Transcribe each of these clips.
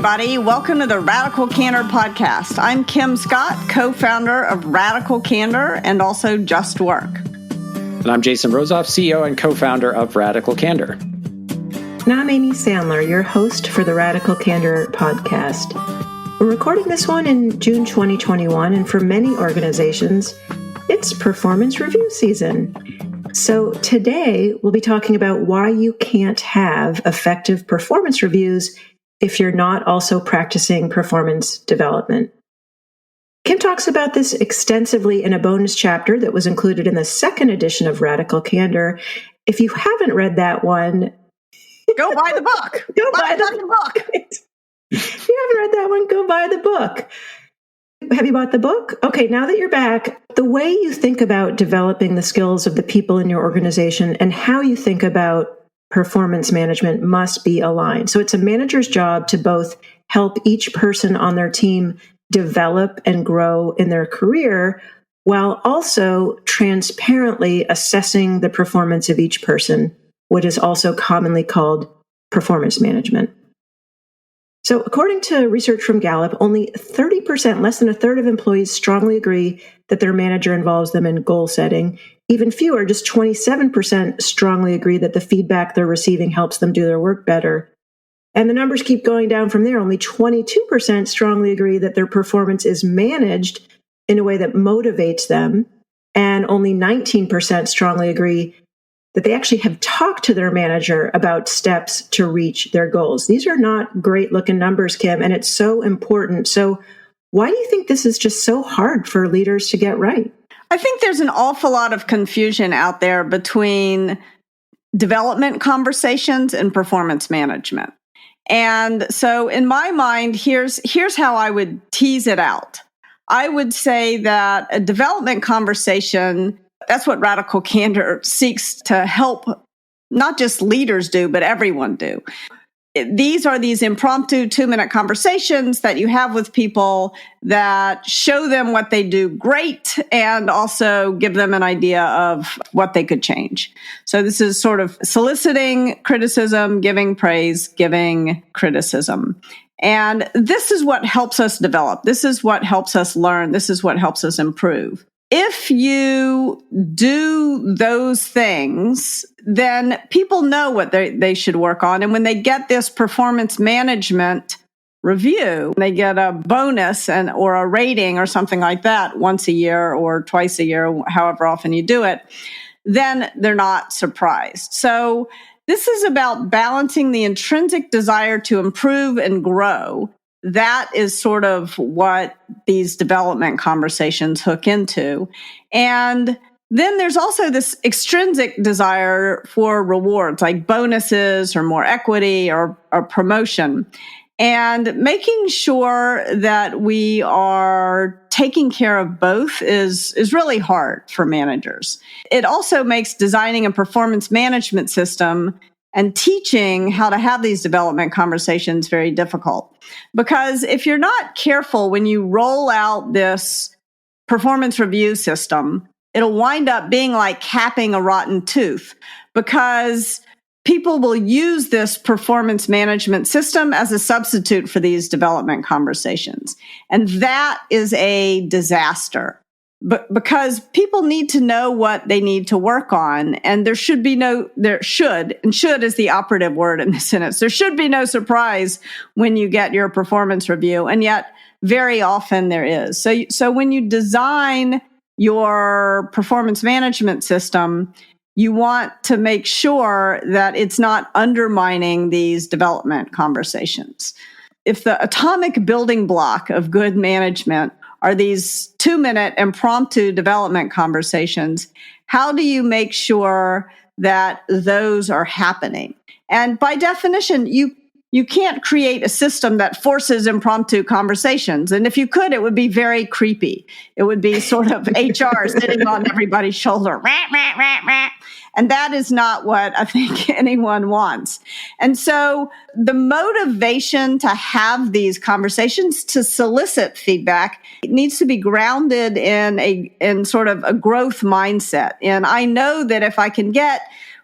everybody. Welcome to the Radical Candor podcast. I'm Kim Scott, co-founder of Radical Candor and also Just Work. And I'm Jason Rosoff, CEO and co-founder of Radical Candor. And I'm Amy Sandler, your host for the Radical Candor podcast. We're recording this one in June 2021, and for many organizations, it's performance review season. So today, we'll be talking about why you can't have effective performance reviews if you're not also practicing performance development. Kim talks about this extensively in a bonus chapter that was included in the second edition of Radical Candor. If you haven't read that one, go buy the book. Go buy the book. If you haven't read that one, go buy the book. Have you bought the book? Okay, now that you're back, the way you think about developing the skills of the people in your organization and how you think about performance management must be aligned. So it's a manager's job to both help each person on their team develop and grow in their career while also transparently assessing the performance of each person, what is also commonly called performance management. So according to research from Gallup, only 30%, less than a third of employees strongly agree that their manager involves them in goal setting. Even fewer, just 27%, strongly agree that the feedback they're receiving helps them do their work better. And the numbers keep going down from there. Only 22% strongly agree that their performance is managed in a way that motivates them. And only 19% strongly agree that they actually have talked to their manager about steps to reach their goals. These are not great looking numbers, Kim, and it's so important. So why do you think this is just so hard for leaders to get right? I think there's an awful lot of confusion out there between development conversations and performance management. And so in my mind, here's how I would tease it out. I would say that a development conversation, that's what Radical Candor seeks to help not just leaders do, but everyone do. These are these impromptu 2-minute conversations that you have with people that show them what they do great and also give them an idea of what they could change. So this is sort of soliciting criticism, giving praise, giving criticism. And this is what helps us develop. This is what helps us learn. This is what helps us improve. If you do those things, then people know what they should work on. And when they get this performance management review, they get a bonus or a rating or something like that once a year or twice a year, however often you do it, then they're not surprised. So this is about balancing the intrinsic desire to improve and grow. That is sort of what these development conversations hook into. And then there's also this extrinsic desire for rewards, like bonuses or more equity or promotion. And making sure that we are taking care of both is really hard for managers. It also makes designing a performance management system and teaching how to have these development conversations very difficult. Because if you're not careful when you roll out this performance review system, it'll wind up being like capping a rotten tooth, because people will use this performance management system as a substitute for these development conversations. And that is a disaster. But because people need to know what they need to work on, and there should is the operative word in this sentence. There should be no surprise when you get your performance review, and yet very often there is. So when you design your performance management system, you want to make sure that it's not undermining these development conversations. If the atomic building block of good management are these 2-minute impromptu development conversations, how do you make sure that those are happening? And by definition, you can't create a system that forces impromptu conversations. And if you could, it would be very creepy. It would be sort of HR sitting on everybody's shoulder. And that is not what I think anyone wants. And so the motivation to have these conversations, to solicit feedback, it needs to be grounded in sort of a growth mindset. And I know that if I can get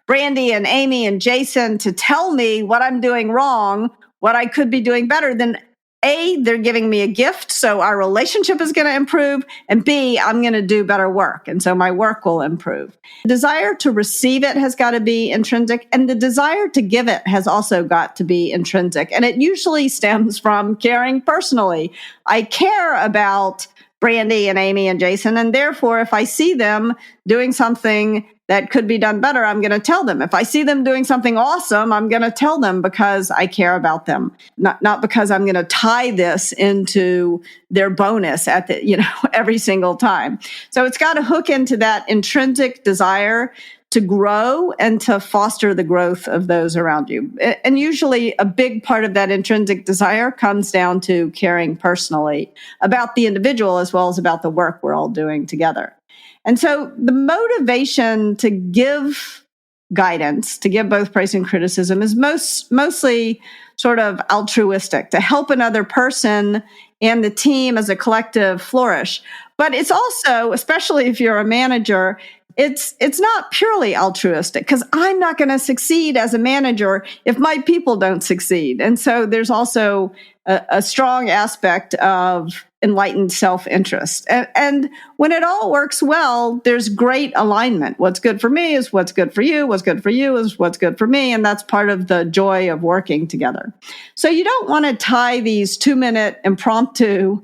Brandy and Amy and Jason to tell me what I'm doing wrong, what I could be doing better, then A, they're giving me a gift, so our relationship is going to improve, and B, I'm going to do better work, and so my work will improve. The desire to receive it has got to be intrinsic, and the desire to give it has also got to be intrinsic, and it usually stems from caring personally. I care about Brandy and Amy and Jason, and therefore, if I see them doing something that could be done better, I'm going to tell them. If I see them doing something awesome, I'm going to tell them because I care about them, not because I'm going to tie this into their bonus at the, every single time. So it's got to hook into that intrinsic desire to grow and to foster the growth of those around you. And usually a big part of that intrinsic desire comes down to caring personally about the individual as well as about the work we're all doing together. And so the motivation to give guidance, to give both praise and criticism, is mostly sort of altruistic, to help another person and the team as a collective flourish. But it's also, especially if you're a manager, it's not purely altruistic, because I'm not going to succeed as a manager if my people don't succeed. And so there's also a strong aspect of enlightened self-interest. And when it all works well, there's great alignment. What's good for me is what's good for you. What's good for you is what's good for me. And that's part of the joy of working together. So you don't want to tie these 2-minute impromptu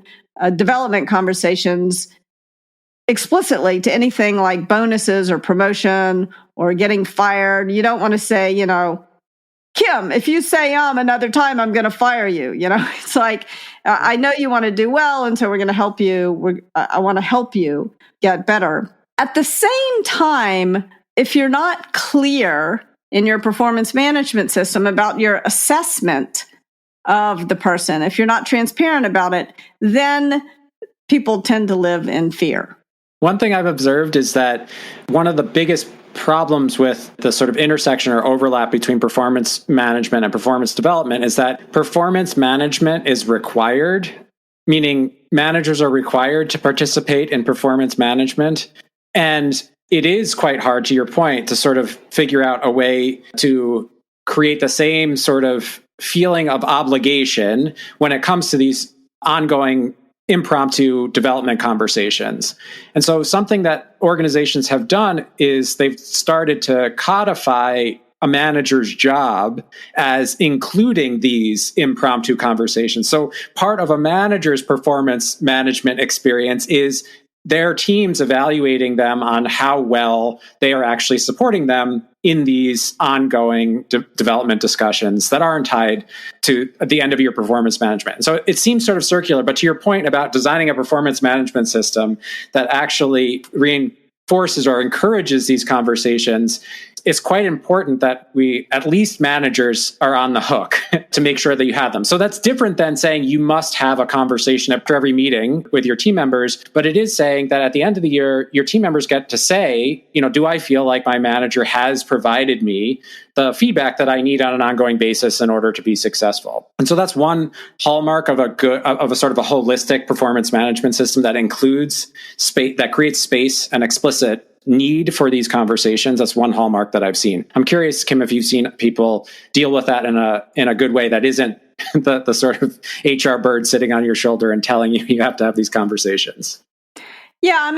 development conversations explicitly to anything like bonuses or promotion or getting fired. You don't want to say, Kim, if you say another time, I'm going to fire you. It's like, I know you want to do well, and so we're going to help you. I want to help you get better. At the same time, if you're not clear in your performance management system about your assessment of the person, if you're not transparent about it, then people tend to live in fear. One thing I've observed is that one of the biggest problems with the sort of intersection or overlap between performance management and performance development is that performance management is required, meaning managers are required to participate in performance management. And it is quite hard, to your point, to sort of figure out a way to create the same sort of feeling of obligation when it comes to these ongoing impromptu development conversations. And so something that organizations have done is they've started to codify a manager's job as including these impromptu conversations. So part of a manager's performance management experience is their teams evaluating them on how well they are actually supporting them in these ongoing development discussions that aren't tied to the end of your performance management. So it seems sort of circular, but to your point about designing a performance management system that actually reinforces or encourages these conversations, it's quite important that at least managers are on the hook to make sure that you have them. So that's different than saying you must have a conversation after every meeting with your team members, but it is saying that at the end of the year, your team members get to say, do I feel like my manager has provided me the feedback that I need on an ongoing basis in order to be successful? And so that's one hallmark of a sort of a holistic performance management system that includes space, that creates space and explicit need for these conversations. That's one hallmark that I've seen. I'm curious, Kim, if you've seen people deal with that in a good way that isn't the sort of HR bird sitting on your shoulder and telling you have to have these conversations. Yeah,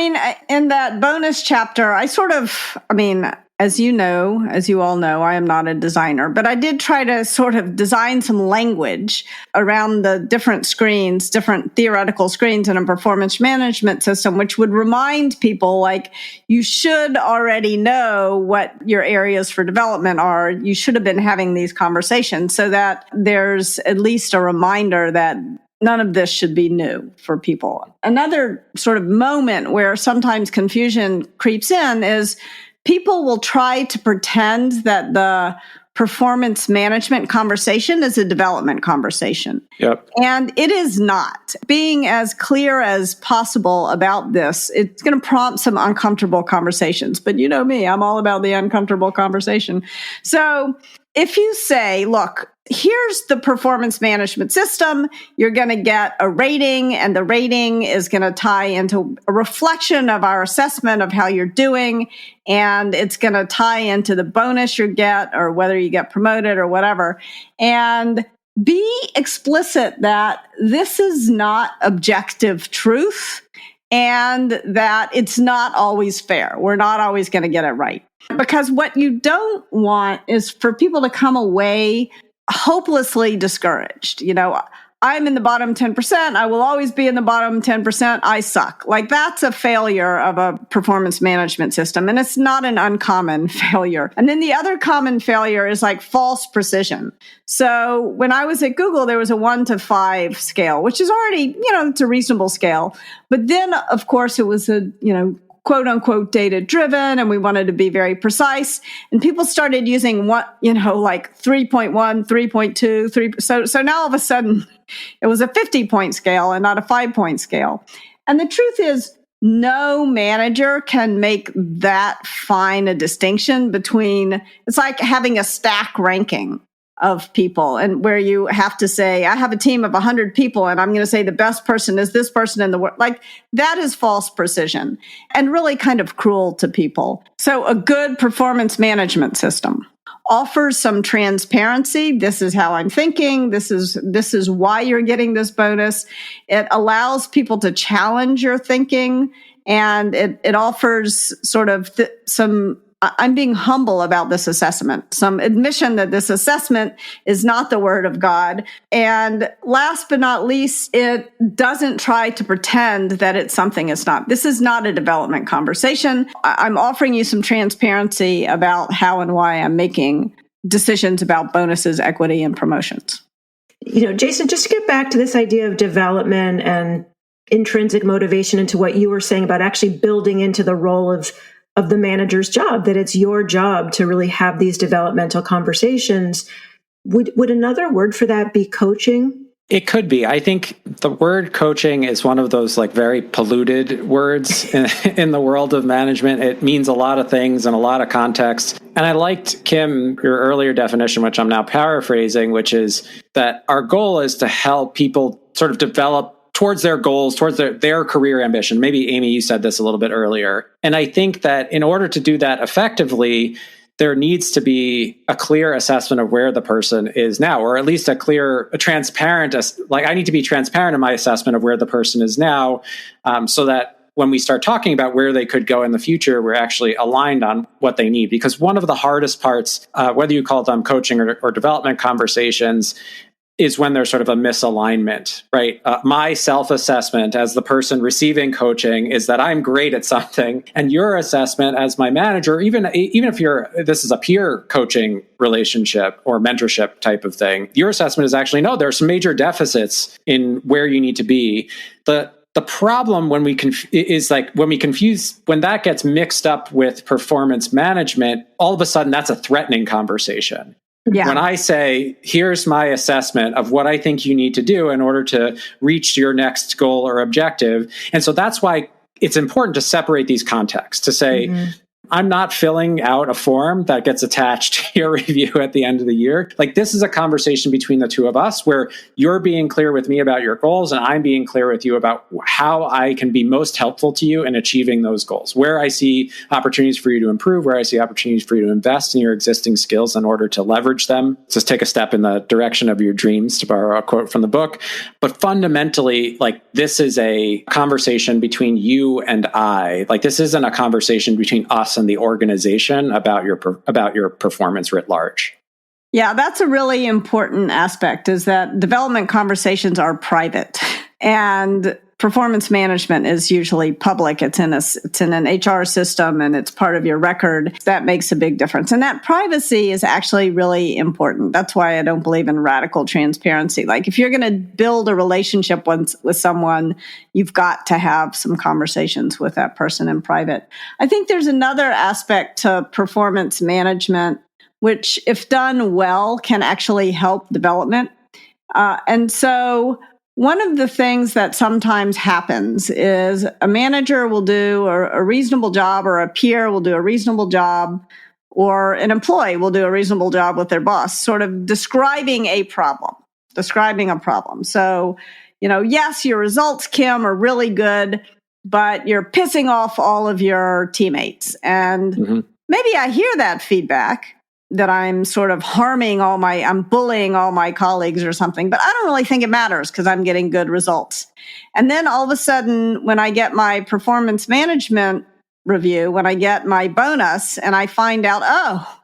in that bonus chapter, as you all know, I am not a designer, but I did try to sort of design some language around the different screens, different theoretical screens in a performance management system, which would remind people, like, you should already know what your areas for development are. You should have been having these conversations so that there's at least a reminder that none of this should be new for people. Another sort of moment where sometimes confusion creeps in is people will try to pretend that the performance management conversation is a development conversation. Yep. And it is not. Being as clear as possible about this, it's going to prompt some uncomfortable conversations. But you know me, I'm all about the uncomfortable conversation. So if you say, look, here's the performance management system, you're going to get a rating, and the rating is going to tie into a reflection of our assessment of how you're doing, and it's going to tie into the bonus you get or whether you get promoted or whatever. And be explicit that this is not objective truth and that it's not always fair. We're not always going to get it right. Because what you don't want is for people to come away hopelessly discouraged. I'm in the bottom 10%. I will always be in the bottom 10%. I suck. Like, that's a failure of a performance management system. And it's not an uncommon failure. And then the other common failure is like false precision. So when I was at Google, there was a 1 to 5 scale, which is already, it's a reasonable scale. But then, of course, it was a, quote unquote data driven, and we wanted to be very precise. And people started using like 3.1, 3.2, 3. So now all of a sudden it was a 50-point scale and not a 5-point scale. And the truth is, no manager can make that fine a distinction between, it's like having a stack ranking of people, and where you have to say, I have a team of 100 people and I'm going to say the best person is this person in the world. Like, that is false precision and really kind of cruel to people. So a good performance management system offers some transparency. This is how I'm thinking. This is why you're getting this bonus. It allows people to challenge your thinking, and it offers sort of I'm being humble about this assessment, some admission that this assessment is not the word of God. And last but not least, it doesn't try to pretend that it's something it's not. This is not a development conversation. I'm offering you some transparency about how and why I'm making decisions about bonuses, equity, and promotions. Jason, just to get back to this idea of development and intrinsic motivation, into what you were saying about actually building into the role of the manager's job, that it's your job to really have these developmental conversations. Would another word for that be coaching? It could be. I think the word coaching is one of those very polluted words in the world of management. It means a lot of things in a lot of contexts. And I liked, Kim, your earlier definition, which I'm now paraphrasing, which is that our goal is to help people sort of develop towards their goals, towards their career ambition. Maybe, Amy, you said this a little bit earlier. And I think that in order to do that effectively, there needs to be a clear assessment of where the person is now, or at least a transparent, I need to be transparent in my assessment of where the person is now, so that when we start talking about where they could go in the future, we're actually aligned on what they need. Because one of the hardest parts, whether you call them coaching or development conversations, is when there's sort of a misalignment, right? My self-assessment as the person receiving coaching is that I'm great at something, and your assessment as my manager, even if this is a peer coaching relationship or mentorship type of thing, your assessment is actually, no, there are some major deficits in where you need to be. The problem when when that gets mixed up with performance management, all of a sudden that's a threatening conversation. Yeah. When I say, here's my assessment of what I think you need to do in order to reach your next goal or objective. And so that's why it's important to separate these contexts, to say, I'm not filling out a form that gets attached to your review at the end of the year. Like, this is a conversation between the two of us where you're being clear with me about your goals and I'm being clear with you about how I can be most helpful to you in achieving those goals, where I see opportunities for you to improve, where I see opportunities for you to invest in your existing skills in order to leverage them. Just take a step in the direction of your dreams, to borrow a quote from the book. But fundamentally, this is a conversation between you and I. This isn't a conversation between us and the organization about your performance writ large. Yeah, that's a really important aspect, is that development conversations are private and performance management is usually public. It's in an HR system and it's part of your record. That makes a big difference. And that privacy is actually really important. That's why I don't believe in radical transparency. If you're going to build a relationship with someone, you've got to have some conversations with that person in private. I think there's another aspect to performance management, which, if done well, can actually help development. And so one of the things that sometimes happens is a manager will do a reasonable job, or a peer will do a reasonable job, or an employee will do a reasonable job with their boss, sort of describing a problem. So, yes, your results, Kim, are really good, but you're pissing off all of your teammates. And maybe I hear that feedback, that I'm sort of I'm bullying all my colleagues or something, but I don't really think it matters because I'm getting good results. And then all of a sudden, when I get my performance management review, when I get my bonus and I find out, oh,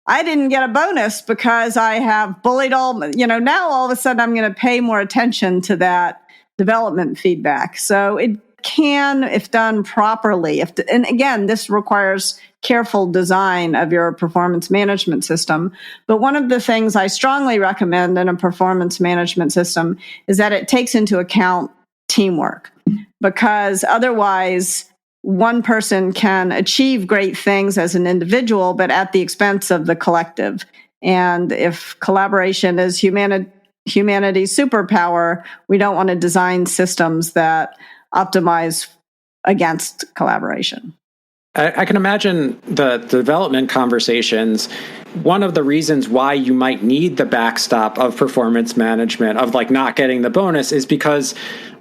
I didn't get a bonus because I have bullied now all of a sudden I'm going to pay more attention to that development feedback. So it can, if done properly, and again, this requires careful design of your performance management system. But one of the things I strongly recommend in a performance management system is that it takes into account teamwork, because otherwise one person can achieve great things as an individual, but at the expense of the collective. And if collaboration is humanity's superpower, we don't want to design systems that optimize against collaboration. I can imagine the development conversations. One of the reasons why you might need the backstop of performance management, of like not getting the bonus, is because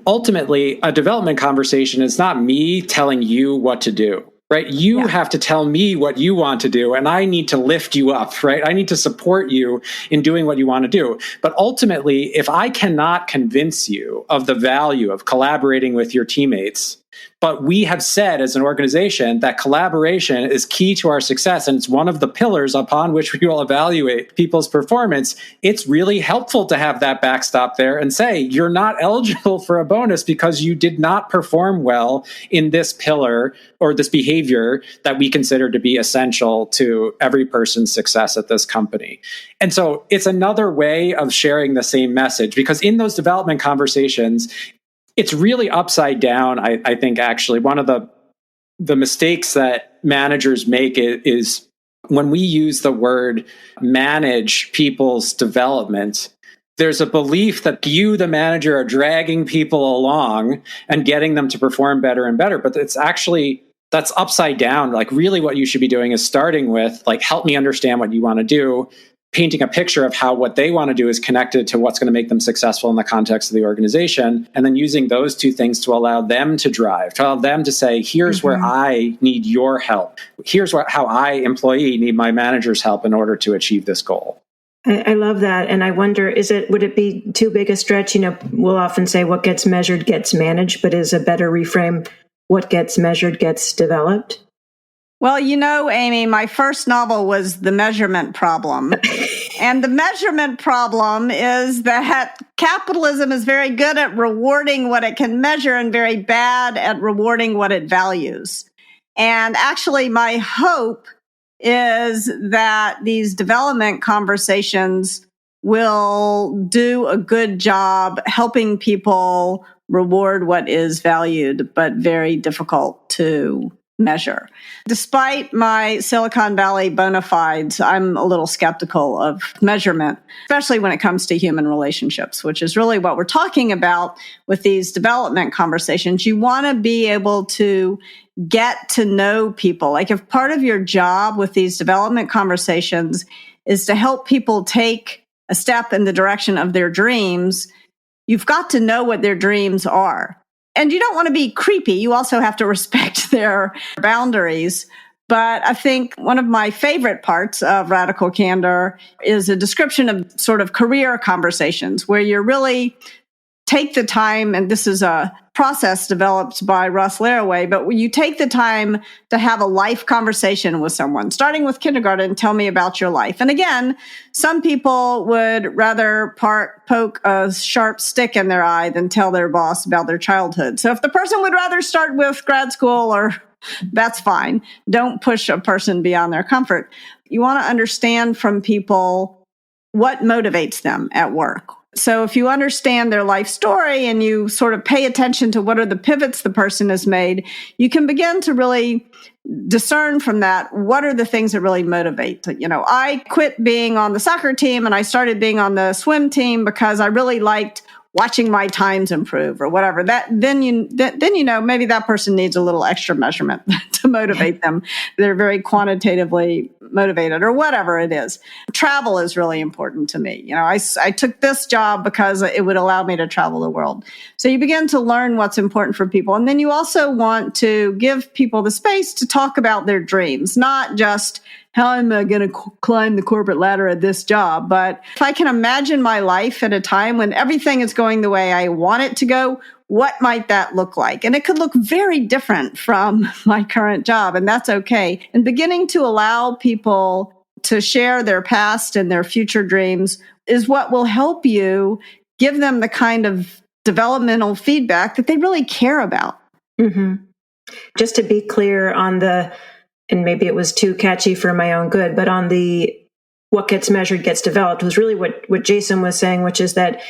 ultimately a development conversation is not me telling you what to do, right? You have to tell me what you want to do, and I need to lift you up, right? I need to support you in doing what you want to do. But ultimately, if I cannot convince you of the value of collaborating with your teammates, but we have said as an organization that collaboration is key to our success, and it's one of the pillars upon which we will evaluate people's performance, it's really helpful to have that backstop there and say, you're not eligible for a bonus because you did not perform well in this pillar or this behavior that we consider to be essential to every person's success at this company. And so it's another way of sharing the same message, because in those development conversations, it's really upside down. I think actually one of the mistakes that managers make is when we use the word manage people's development, there's a belief that you, the manager, are dragging people along and getting them to perform better and better. But that's upside down. Like really what you should be doing is starting with like, help me understand what you want to do, painting a picture of how what they want to do is connected to what's going to make them successful in the context of the organization, and then using those two things to allow them to drive, to allow them to say, here's where I need your help. Here's how I, employee, need my manager's help in order to achieve this goal. I love that. And I wonder, would it be too big a stretch? We'll often say what gets measured gets managed, but is a better reframe, what gets measured gets developed? Well, Amy, my first novel was The Measurement Problem. And the measurement problem is that capitalism is very good at rewarding what it can measure and very bad at rewarding what it values. And actually, my hope is that these development conversations will do a good job helping people reward what is valued, but very difficult to measure. Despite my Silicon Valley bona fides, I'm a little skeptical of measurement, especially when it comes to human relationships, which is really what we're talking about with these development conversations. You want to be able to get to know people. Like if part of your job with these development conversations is to help people take a step in the direction of their dreams, you've got to know what their dreams are. And you don't want to be creepy. You also have to respect their boundaries. But I think one of my favorite parts of Radical Candor is a description of sort of career conversations where you really take the time, and this is a process developed by Russ Laraway, but when you take the time to have a life conversation with someone, starting with kindergarten, tell me about your life. And again, some people would rather poke a sharp stick in their eye than tell their boss about their childhood. So if the person would rather start with grad school, or that's fine. Don't push a person beyond their comfort. You want to understand from people what motivates them at work. So if you understand their life story and you sort of pay attention to what are the pivots the person has made, you can begin to really discern from that what are the things that really motivate. I quit being on the soccer team and I started being on the swim team because I really liked watching my times improve or whatever. Then maybe that person needs a little extra measurement to motivate them. They're very quantitatively motivated or whatever it is. Travel is really important to me. I took this job because it would allow me to travel the world. So you begin to learn what's important for people. And then you also want to give people the space to talk about their dreams, not just how am I going to climb the corporate ladder at this job? But if I can imagine my life at a time when everything is going the way I want it to go, what might that look like? And it could look very different from my current job, and that's okay. And beginning to allow people to share their past and their future dreams is what will help you give them the kind of developmental feedback that they really care about. Mm-hmm. Just to be clear on the, and maybe it was too catchy for my own good, but on the what gets measured gets developed was really what Jason was saying, which is that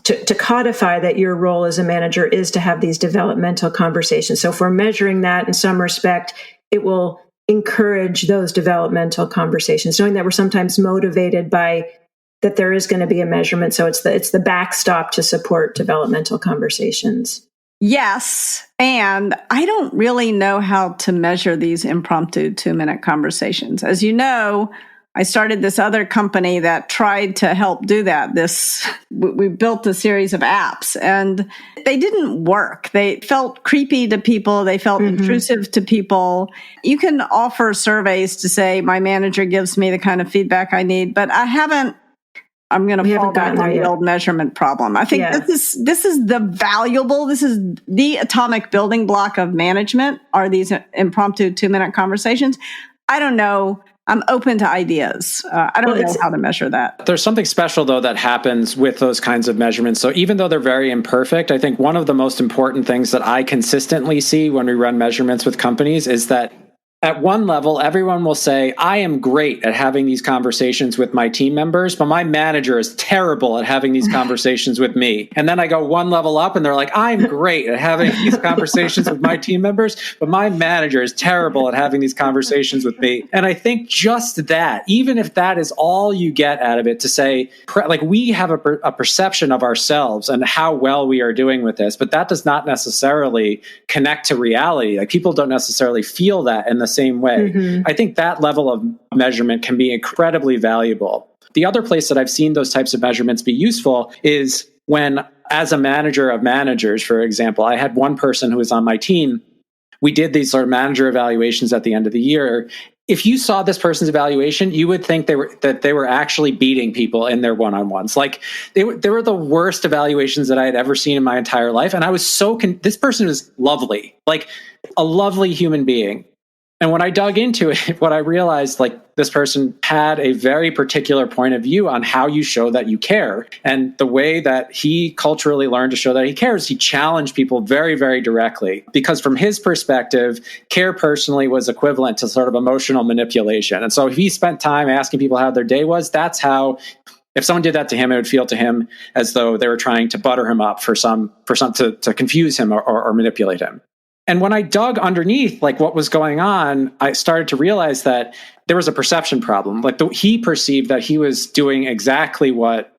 to codify that your role as a manager is to have these developmental conversations. So if we're measuring that in some respect, it will encourage those developmental conversations, knowing that we're sometimes motivated by that there is going to be a measurement. So it's the backstop to support developmental conversations. Yes. And I don't really know how to measure these impromptu 2-minute conversations. As you know, I started this other company that tried to help do that. We built a series of apps and they didn't work. They felt creepy to people. They felt intrusive to people. You can offer surveys to say, my manager gives me the kind of feedback I need, but I'm going to fall back on the old measurement problem. I think this is the atomic building block of management are these impromptu 2-minute conversations. I don't know. I'm open to ideas. I don't know how to measure that. There's something special, though, that happens with those kinds of measurements. So even though they're very imperfect, I think one of the most important things that I consistently see when we run measurements with companies is that at one level, everyone will say, I am great at having these conversations with my team members, but my manager is terrible at having these conversations with me. And then I go one level up and they're like, I'm great at having these conversations with my team members, but my manager is terrible at having these conversations with me. And I think just that, even if that is all you get out of it, to say, like, we have a perception of ourselves and how well we are doing with this, but that does not necessarily connect to reality. Like, people don't necessarily feel that in the same way. I think that level of measurement can be incredibly valuable. The other place that I've seen those types of measurements be useful is when, as a manager of managers, for example, I had one person who was on my team. We did these sort of manager evaluations at the end of the year. If you saw this person's evaluation, you would think that they were actually beating people in their one-on-ones. Like, they were the worst evaluations that I had ever seen in my entire life. And I was this person was lovely, like a lovely human being. And when I dug into it, what I realized, like, this person had a very particular point of view on how you show that you care. And the way that he culturally learned to show that he cares, he challenged people very, very directly. Because from his perspective, care personally was equivalent to sort of emotional manipulation. And so if he spent time asking people how their day was, that's how, if someone did that to him, it would feel to him as though they were trying to butter him up to confuse him or manipulate him. And when I dug underneath, like, what was going on, I started to realize that there was a perception problem. Like, he perceived that he was doing exactly what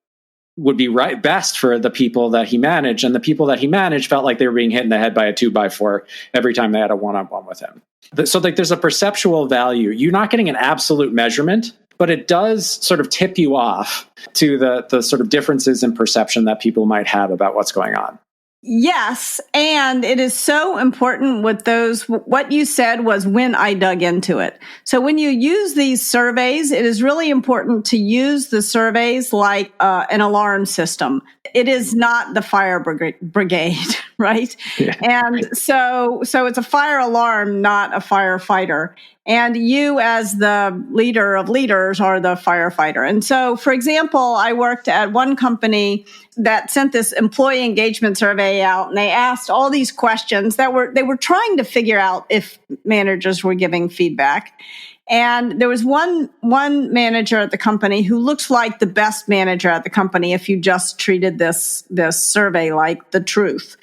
would be best for the people that he managed. And the people that he managed felt like they were being hit in the head by a 2x4 every time they had a one-on-one with him. So, like, there's a perceptual value. You're not getting an absolute measurement, but it does sort of tip you off to the sort of differences in perception that people might have about what's going on. Yes. And it is so important with those. What you said was when I dug into it. So when you use these surveys, it is really important to use the surveys like an alarm system. It is not the fire brigade, right? Yeah. And so it's a fire alarm, not a firefighter. And you, as the leader of leaders, are the firefighter. And so, for example, I worked at one company that sent this employee engagement survey out, and they asked all these questions they were trying to figure out if managers were giving feedback. And there was one manager at the company who looks like the best manager at the company if you just treated this survey like the truth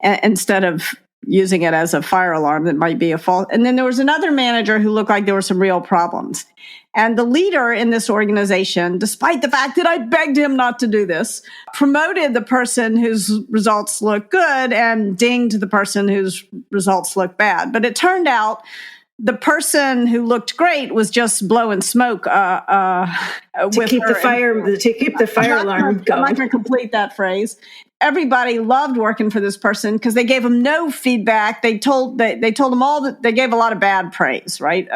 instead of using it as a fire alarm that might be a false. And then there was another manager who looked like there were some real problems. And the leader in this organization, despite the fact that I begged him not to do this, promoted the person whose results looked good and dinged the person whose results looked bad. But it turned out the person who looked great was just blowing smoke To keep the fire alarm going. I'm not going to complete that phrase. Everybody loved working for this person because they gave them no feedback. They told them all that they gave a lot of bad praise, right?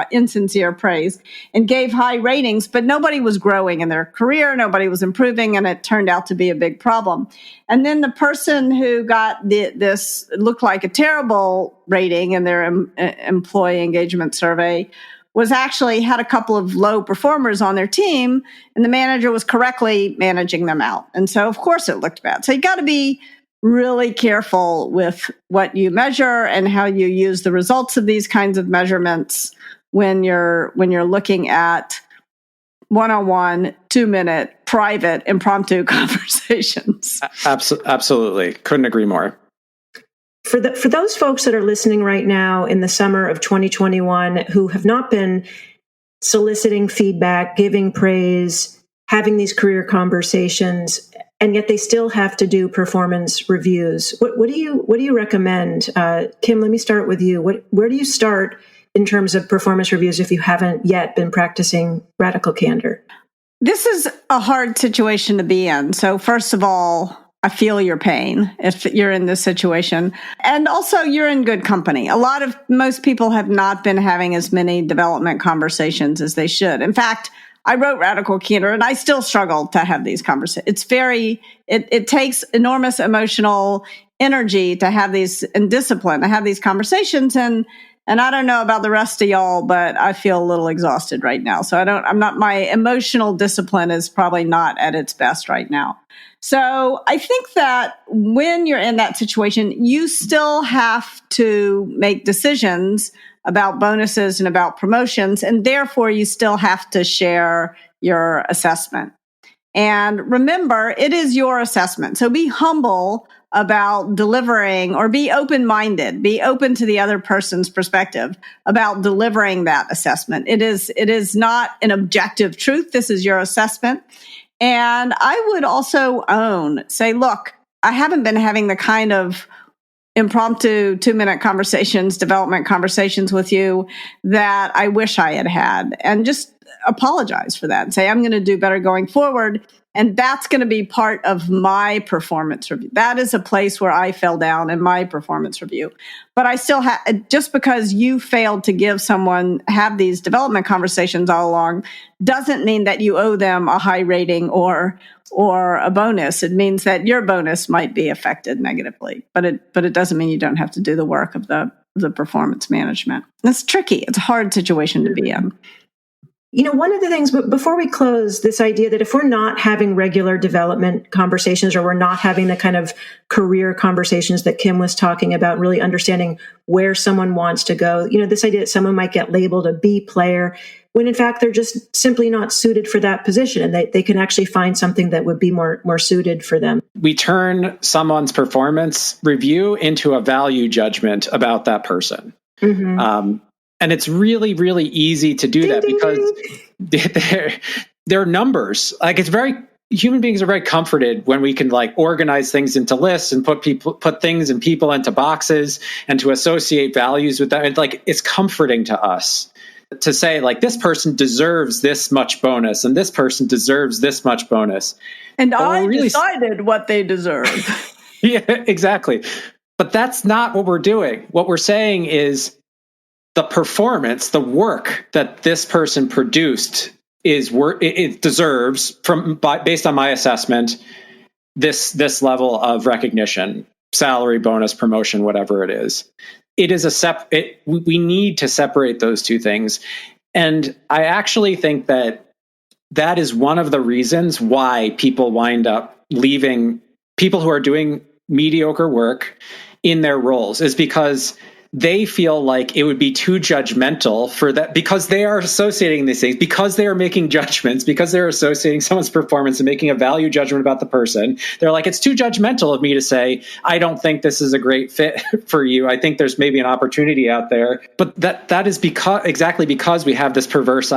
Insincere praise, and gave high ratings, but nobody was growing in their career. Nobody was improving, and it turned out to be a big problem. And then the person who got this looked like a terrible rating in their employee engagement survey was actually had a couple of low performers on their team, and the manager was correctly managing them out. And so, of course, it looked bad. So you got to be really careful with what you measure and how you use the results of these kinds of measurements when you're looking at one-on-one, 2-minute, private, impromptu conversations. Absolutely. Couldn't agree more. For those folks that are listening right now in the summer of 2021 who have not been soliciting feedback, giving praise, having these career conversations, and yet they still have to do performance reviews, what do you recommend? Kim, let me start with you. Where do you start in terms of performance reviews if you haven't yet been practicing radical candor? This is a hard situation to be in. So first of all, I feel your pain if you're in this situation. And also, you're in good company. Most people have not been having as many development conversations as they should. In fact, I wrote Radical Candor and I still struggle to have these conversations. It takes enormous emotional energy to have these, and discipline to have these conversations. And I don't know about the rest of y'all, but I feel a little exhausted right now. So my emotional discipline is probably not at its best right now. So I think that when you're in that situation, you still have to make decisions about bonuses and about promotions, and therefore you still have to share your assessment. And remember, it is your assessment. So be humble about delivering, or be open-minded, be open to the other person's perspective about delivering that assessment. It is not an objective truth. This is your assessment. And I would also say, look, I haven't been having the kind of impromptu 2-minute conversations, development conversations with you that I wish I had had, and just apologize for that and say, I'm going to do better going forward. And that's going to be part of my performance review. That is a place where I fell down in my performance review. But I still just because you failed to have these development conversations all along doesn't mean that you owe them a high rating or a bonus. It means that your bonus might be affected negatively, but it doesn't mean you don't have to do the work of the performance management. It's tricky. It's a hard situation to be in. One of the things, but before we close, this idea that if we're not having regular development conversations, or we're not having the kind of career conversations that Kim was talking about, really understanding where someone wants to go, this idea that someone might get labeled a B player, when in fact they're just simply not suited for that position, and they can actually find something that would be more suited for them. We turn someone's performance review into a value judgment about that person. Mm-hmm. And it's really, really easy to do that because they're numbers. Human beings are very comforted when we can organize things into lists and put things and people into boxes and to associate values with that. It's comforting to us to say this person deserves this much bonus and this person deserves this much bonus. And I decided what they deserve. Yeah, exactly. But that's not what we're doing. What we're saying is, the performance, the work that this person produced it deserves based on my assessment, this level of recognition, salary, bonus, promotion, whatever it is. It is we need to separate those two things. And I actually think that is one of the reasons why people wind up leaving, people who are doing mediocre work in their roles, is because they feel like it would be too judgmental for that, because they are associating these things, because they are making judgments, because they're associating someone's performance and making a value judgment about the person. They're like, it's too judgmental of me to say, I don't think this is a great fit for you. I think there's maybe an opportunity out there. But that is because we have this perverse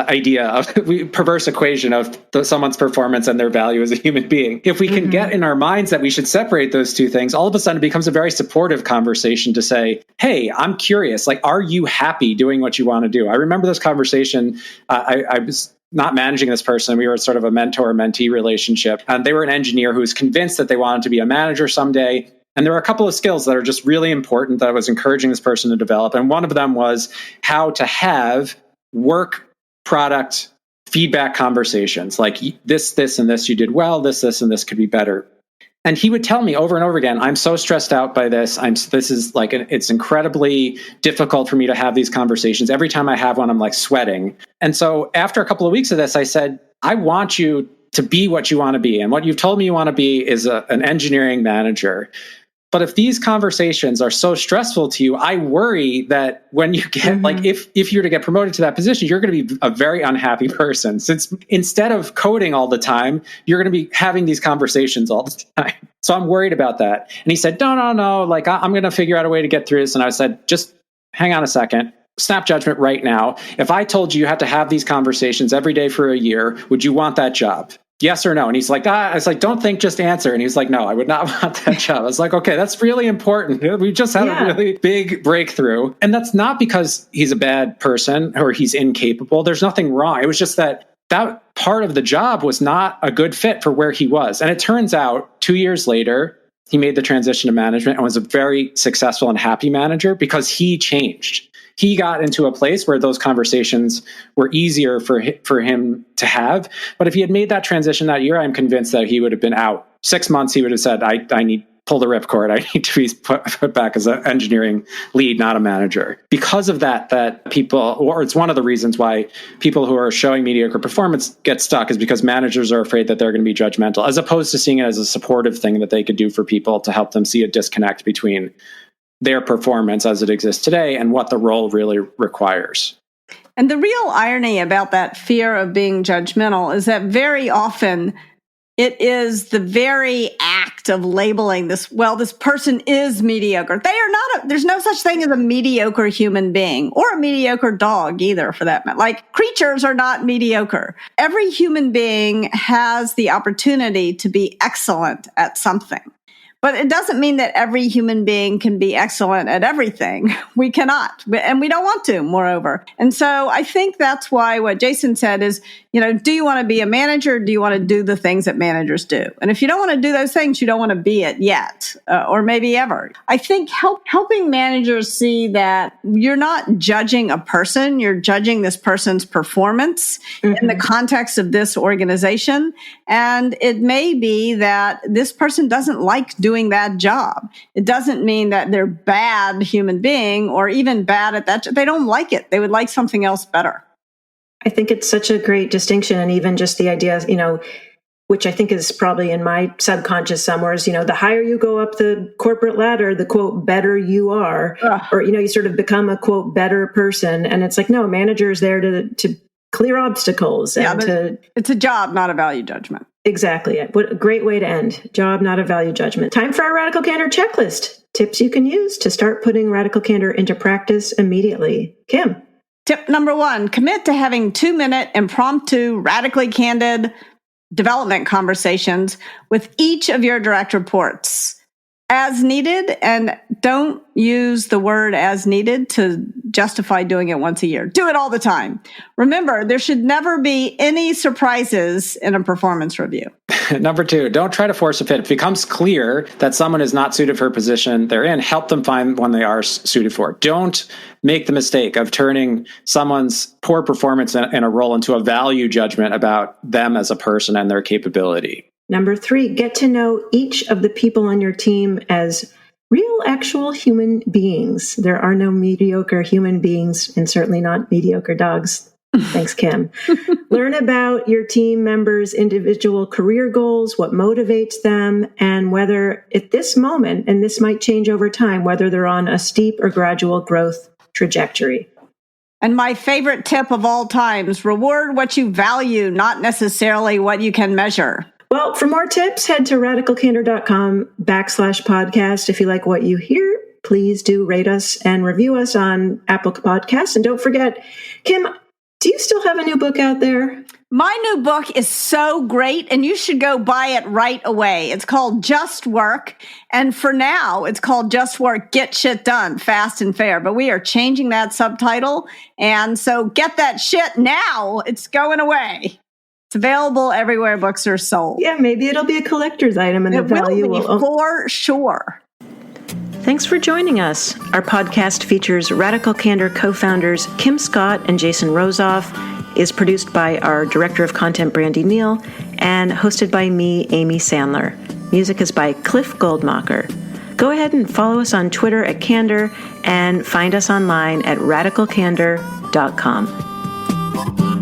equation of someone's performance and their value as a human being. If we can get in our minds that we should separate those two things, all of a sudden it becomes a very supportive conversation to say, hey, I'm curious, are you happy doing what you want to do? I remember this conversation. I was not managing this person. We were sort of a mentor-mentee relationship. And they were an engineer who was convinced that they wanted to be a manager someday. And there were a couple of skills that are just really important that I was encouraging this person to develop. And one of them was how to have work product feedback conversations, like this, and this you did well, this, and this could be better. And he would tell me over and over again, I'm so stressed out by this. It's incredibly difficult for me to have these conversations. Every time I have one, I'm like sweating. And so after a couple of weeks of this, I said, I want you to be what you want to be. And what you've told me you want to be is an engineering manager. But if these conversations are so stressful to you, I worry that when you get, like, if you're to get promoted to that position, you're going to be a very unhappy person. Since instead of coding all the time, you're going to be having these conversations all the time. So I'm worried about that. And he said, no, like, I'm going to figure out a way to get through this. And I said, just hang on a second. Snap judgment right now. If I told you had to have these conversations every day for a year, would you want that job? Yes or no? And he's like, I was like, don't think, just answer. And he's like, no, I would not want that job. I was like, okay, that's really important. We just had a really big breakthrough. And that's not because he's a bad person or he's incapable. There's nothing wrong. It was just that part of the job was not a good fit for where he was. And it turns out 2 years later, he made the transition to management and was a very successful and happy manager because he changed. He got into a place where those conversations were easier for him to have. But if he had made that transition that year, I'm convinced that he would have been out. 6 months, he would have said, I need pull the ripcord. I need to be put back as an engineering lead, not a manager. Because of that people, or it's one of the reasons why people who are showing mediocre performance get stuck, is because managers are afraid that they're going to be judgmental, as opposed to seeing it as a supportive thing that they could do for people to help them see a disconnect between their performance as it exists today and what the role really requires. And the real irony about that fear of being judgmental is that very often it is the very act of labeling this person is mediocre. They are not, there's no such thing as a mediocre human being or a mediocre dog either, for that matter. Like, creatures are not mediocre. Every human being has the opportunity to be excellent at something. But it doesn't mean that every human being can be excellent at everything. We cannot, and we don't want to, moreover. And so I think that's why what Jason said is, do you want to be a manager? Or do you want to do the things that managers do? And if you don't want to do those things, you don't want to be it yet, or maybe ever. I think helping managers see that you're not judging a person, you're judging this person's performance in the context of this organization. And it may be that this person doesn't like doing that job. It doesn't mean that they're bad human being or even bad at that. They don't like it. They would like something else better. I think it's such a great distinction. And even just the idea, which I think is probably in my subconscious somewhere, is, the higher you go up the corporate ladder, the quote, better you are, or, you sort of become a quote, better person. And it's like, no, manager is there to clear obstacles. And it's a job, not a value judgment. Exactly. What a great way to end. Job, not a value judgment. Time for our Radical Candor checklist. Tips you can use to start putting Radical Candor into practice immediately. Kim. Tip number 1, commit to having 2-minute impromptu, radically candid development conversations with each of your direct reports as needed, and don't use the word as needed to justify doing it once a year. Do it all the time. Remember, there should never be any surprises in a performance review. Number 2, don't try to force a fit. If it becomes clear that someone is not suited for a position they're in, help them find one they are suited for. Don't make the mistake of turning someone's poor performance in a role into a value judgment about them as a person and their capability. Number 3, get to know each of the people on your team as real, actual human beings. There are no mediocre human beings, and certainly not mediocre dogs. Thanks, Kim. Learn about your team members' individual career goals, what motivates them, and whether at this moment, and this might change over time, whether they're on a steep or gradual growth trajectory. And my favorite tip of all times, reward what you value, not necessarily what you can measure. Well, for more tips, head to radicalcandor.com/podcast. If you like what you hear, please do rate us and review us on Apple Podcasts. And don't forget, Kim, do you still have a new book out there? My new book is so great, and you should go buy it right away. It's called Just Work, and for now, it's called Just Work, Get Shit Done, Fast and Fair. But we are changing that subtitle, and so get that shit now. It's going away. It's available everywhere books are sold. Yeah, maybe it'll be a collector's item, and It the value will be for sure. Thanks for joining us. Our podcast features Radical Candor co-founders Kim Scott and Jason Rosoff, is produced by our Director of Content, Brandy Neal, and hosted by me, Amy Sandler. Music is by Cliff Goldmacher. Go ahead and follow us on Twitter at Candor and find us online at radicalcandor.com.